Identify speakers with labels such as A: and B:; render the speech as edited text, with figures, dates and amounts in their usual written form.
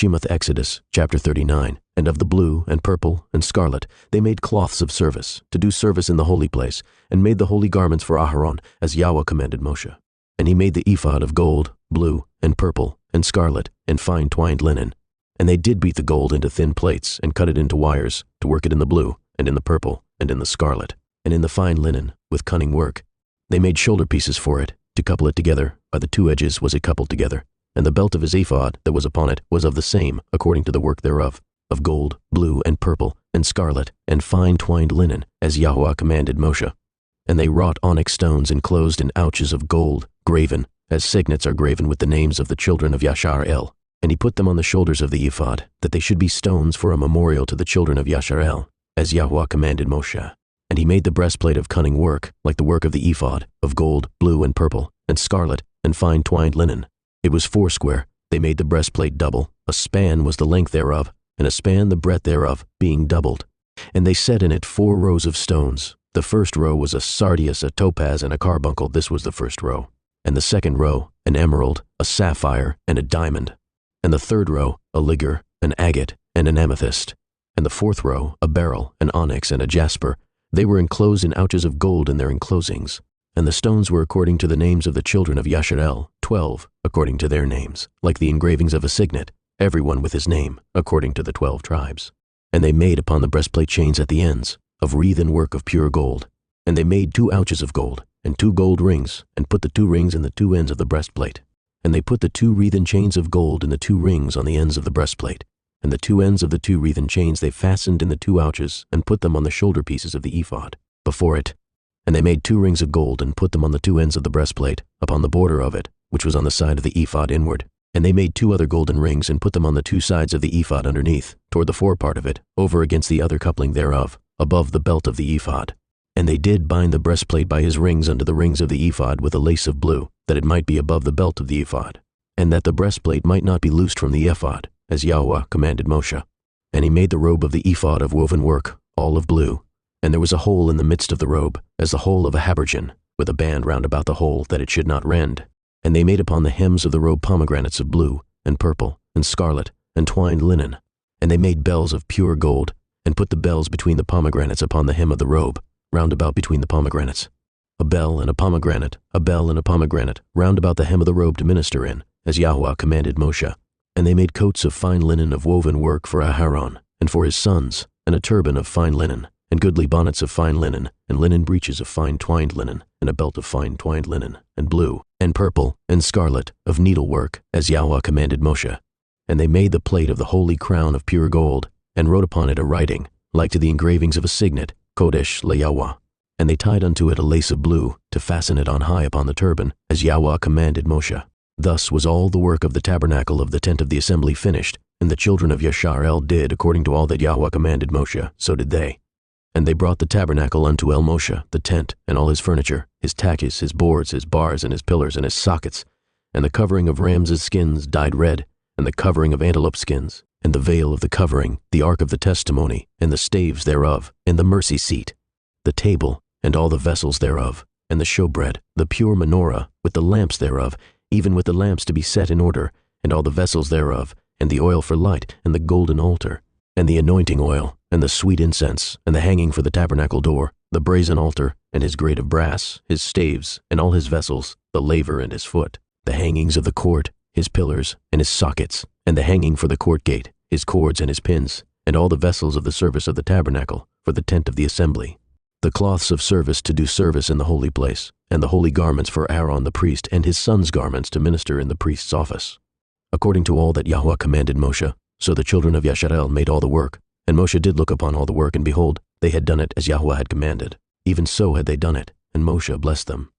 A: Shemoth Exodus, chapter 39, and of the blue and purple and scarlet they made cloths of service, to do service in the holy place, and made the holy garments for Aharon, as Yahweh commanded Moshe. And he made the ephod of gold, blue, and purple, and scarlet, and fine twined linen. And they did beat the gold into thin plates, and cut it into wires, to work it in the blue, and in the purple, and in the scarlet, and in the fine linen, with cunning work. They made shoulder pieces for it, to couple it together, by the two edges was it coupled together. And the belt of his ephod that was upon it was of the same, according to the work thereof, of gold, blue, and purple, and scarlet, and fine twined linen, as Yahweh commanded Moshe. And they wrought onyx stones enclosed in ouches of gold, graven, as signets are graven with the names of the children of Yashar'el. And he put them on the shoulders of the ephod, that they should be stones for a memorial to the children of Yashar'el, as Yahweh commanded Moshe. And he made the breastplate of cunning work, like the work of the ephod, of gold, blue, and purple, and scarlet, and fine twined linen. It was foursquare. They made the breastplate double. A span was the length thereof, and a span the breadth thereof, being doubled. And they set in it 4 rows of stones. The first row was a sardius, a topaz, and a carbuncle. This was the first row. And the second row, an emerald, a sapphire, and a diamond. And the third row, a ligure, an agate, and an amethyst. And the fourth row, a beryl, an onyx, and a jasper. They were enclosed in ouches of gold in their enclosings. And the stones were according to the names of the children of Yashar'el, 12, according to their names, like the engravings of a signet, every one with his name, according to the 12 tribes. And they made upon the breastplate chains at the ends, of wreathen work of pure gold. And they made 2 ouches of gold, and 2 gold rings, and put the 2 rings in the 2 ends of the breastplate. And they put the 2 wreathen chains of gold in the 2 rings on the ends of the breastplate. And the 2 ends of the 2 wreathen chains they fastened in the 2 ouches, and put them on the shoulder pieces of the ephod, before it. And they made 2 rings of gold, and put them on the 2 ends of the breastplate, upon the border of it, which was on the side of the ephod inward. And they made 2 other golden rings, and put them on the 2 sides of the ephod underneath, toward the forepart of it, over against the other coupling thereof, above the belt of the ephod. And they did bind the breastplate by his rings unto the rings of the ephod with a lace of blue, that it might be above the belt of the ephod, and that the breastplate might not be loosed from the ephod, as Yahweh commanded Moshe. And he made the robe of the ephod of woven work, all of blue. And there was a hole in the midst of the robe, as the hole of a habergeon, with a band round about the hole, that it should not rend. And they made upon the hems of the robe pomegranates of blue, and purple, and scarlet, and twined linen. And they made bells of pure gold, and put the bells between the pomegranates upon the hem of the robe, round about between the pomegranates. A bell and a pomegranate, a bell and a pomegranate, round about the hem of the robe to minister in, as Yahweh commanded Moshe. And they made coats of fine linen of woven work for Aharon, and for his sons, and a turban of fine linen, and goodly bonnets of fine linen, and linen breeches of fine twined linen, and a belt of fine twined linen, and blue, and purple, and scarlet, of needlework, as Yahweh commanded Moshe. And they made the plate of the holy crown of pure gold, and wrote upon it a writing, like to the engravings of a signet, Kodesh LeYahweh. And they tied unto it a lace of blue, to fasten it on high upon the turban, as Yahweh commanded Moshe. Thus was all the work of the tabernacle of the tent of the assembly finished, and the children of Yashar'el did according to all that Yahweh commanded Moshe, so did they. And they brought the tabernacle unto El Moshe, the tent, and all his furniture, his taches, his boards, his bars, and his pillars, and his sockets, and the covering of rams' skins dyed red, and the covering of antelope skins, and the veil of the covering, the ark of the testimony, and the staves thereof, and the mercy seat, the table, and all the vessels thereof, and the showbread, the pure menorah, with the lamps thereof, even with the lamps to be set in order, and all the vessels thereof, and the oil for light, and the golden altar, and the anointing oil, and the sweet incense, and the hanging for the tabernacle door, the brazen altar, and his grate of brass, his staves, and all his vessels, the laver and his foot, the hangings of the court, his pillars, and his sockets, and the hanging for the court gate, his cords and his pins, and all the vessels of the service of the tabernacle, for the tent of the assembly, the cloths of service to do service in the holy place, and the holy garments for Aaron the priest, and his sons' garments to minister in the priest's office. According to all that Yahweh commanded Moshe, so the children of Yashar'el made all the work. And Moshe did look upon all the work, and behold, they had done it as Yahweh had commanded. Even so had they done it, and Moshe blessed them.